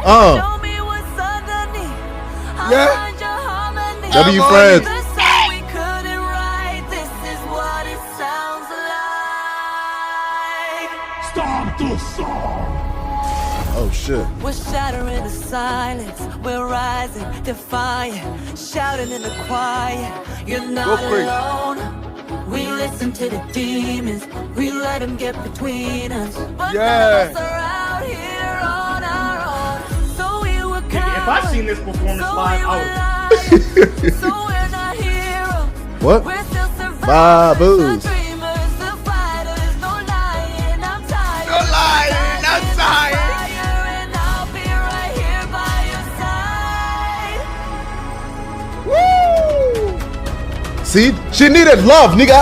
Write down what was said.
Yeah. W Friends. Start the song. Oh shit. We're shattering the silence. We're rising, defiant, shouting in the quiet. You're not alone. We listen to the demons. We let them get between us. But none of us are out here on our own. So we were If I seen this performance live, I so we're not heroes. What? We're still survivors. Baboos. The dreamers, the fighters. No lying, I'm tired. No lying, I'm tired. And I'll be right here by your side. Woo! See, she needed love, nigga.